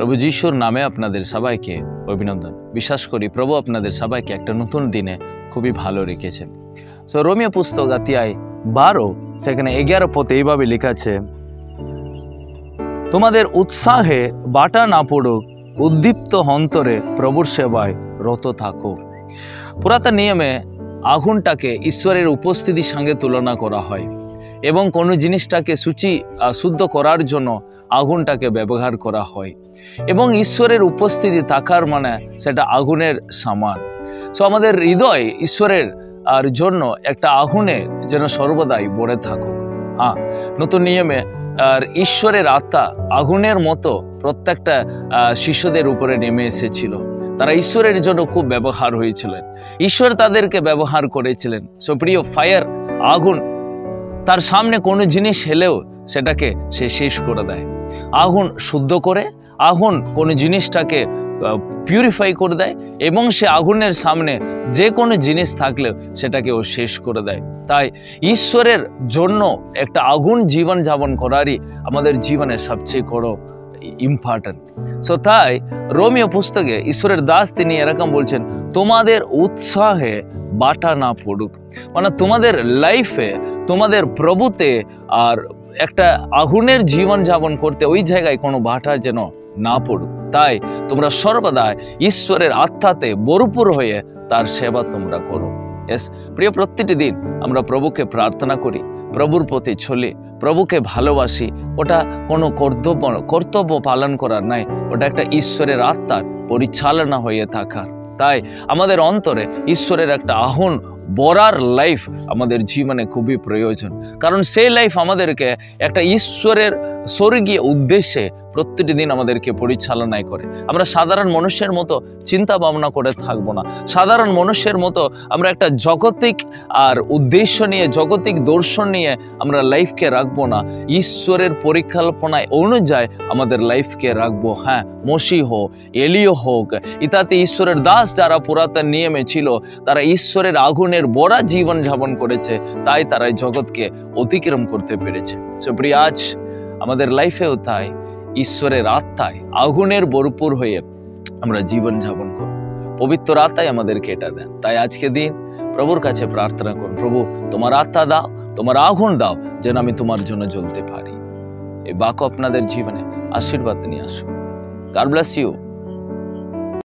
প্রভু যিশুর নামে আপনাদের সবাইকে অভিনন্দন। বিশ্বাস করি প্রভু আপনাদের সবাইকে একটা নতুন দিনে খুবই ভালো রেখেছেন। সো রোমিও পুস্তক অধ্যায় 12 সেখানে 11 পদে এইভাবে লেখা আছে, তোমাদের উৎসাহে বাটা না পড়ুক, উদ্দীপ্ত অন্তরে প্রভুর সেবায় রত থাকো। পুরাতন নিয়মে আগুনটাকে ঈশ্বরের উপস্থিতির সঙ্গে তুলনা করা হয় এবং কোনো জিনিসটাকে শুদ্ধ করার জন্য আগুনটাকে ব্যবহার করা হয় এবং ঈশ্বরের উপস্থিতি থাকার মানে সেটা আগুনের সমান। সো আমাদের হৃদয় ঈশ্বরের জন্য একটা আগুনে যেন সর্বদাই ভরে থাকুক। হ্যাঁ, নতুন নিয়মে আর ঈশ্বরের আত্মা আগুনের মতো প্রত্যেকটা শিষ্যদের উপরে নেমে এসেছিল। তারা ঈশ্বরের জন্য খুব ব্যবহার হয়েছিলেন, ঈশ্বর তাদেরকে ব্যবহার করেছিলেন। সো প্রিয়, ফায়ার আগুন তার সামনে কোনো জিনিস হেলেও সেটাকে সে শেষ করে দেয়। আগুন শুদ্ধ করে, আগুন কোনো জিনিসটাকে পিউরিফাই করে দেয় এবং সে আগুনের সামনে যে কোনো জিনিস থাকলেও সেটাকে ও শেষ করে দেয়। তাই ঈশ্বরের জন্য একটা আগুন জীবন যাপন করারই আমাদের জীবনের সবচেয়ে বড় ইম্পর্টেন্ট। সো তাই রোমিও পুস্তকে ঈশ্বরের দাস তিনি এরকম বলছেন, তোমাদের উৎসাহে বাটা না পড়ুক, মানে তোমাদের লাইফে, তোমাদের প্রভুতে আর একটা আগুনের জীবন যাপন করতে ওই জায়গায় কোনো বাটা যেন না পড়ুক। তাই তোমরা সর্বদা ঈশ্বরের আত্মাতে ভরপুর হয়ে তার সেবা তোমরা করো। প্রিয়, প্রত্যেকটি দিন আমরা প্রভুকে প্রার্থনা করি, প্রভুর প্রতি চলি, প্রভুকে ভালোবাসি। ওটা কোনো কর্তব্য পালন করার নাই, ওটা একটা ঈশ্বরের আত্মার পরিচালনা হয়ে থাকার। তাই আমাদের অন্তরে ঈশ্বরের একটা আগুন বড়ার লাইফ আমাদের জীবনে খুবই প্রয়োজন, কারণ সেই লাইফ আমাদেরকে একটা ঈশ্বরের স্বর্গীয় উদ্দেশ্যে প্রত্যেকটি দিন আমাদেরকে পরিচালনায় করে। আমরা সাধারণ মানুষের মতো চিন্তা ভাবনা করে থাকবো না, সাধারণ মানুষের মতো আমরা একটা জগতিক আর উদ্দেশ্য নিয়ে, জগতিক দর্শন নিয়ে আমরা লাইফকে রাখবো না। ঈশ্বরের পরিকল্পনায় অনুযায়ী আমাদের লাইফকে রাখবো। হ্যাঁ, মসিহ হোক, এলিও হোক ইত্যাদি ঈশ্বরের দাস যারা পুরাতন নিয়মে ছিল, তারা ঈশ্বরের আগুনের বড় জীবন যাপন করেছে, তাই তারা জগৎকে অতিক্রম করতে পেরেছে। সো প্রিয়, আজ আমাদের লাইফেও তাই ঈশ্বরের আত্মায় আগুনের ভরপুর হয়ে আমরা জীবন যাপন করব। পবিত্র আত্মাই আমাদেরকে এটা দেন। তাই আজকে দিন প্রভুর কাছে প্রার্থনা করুন, প্রভু তোমার আত্মা দাও, তোমার আগুন দাও, যেন আমি তোমার জন্য জ্বলতে পারি। এই বাক্য আপনাদের জীবনে আশীর্বাদ নিয়ে আসুন। God bless you.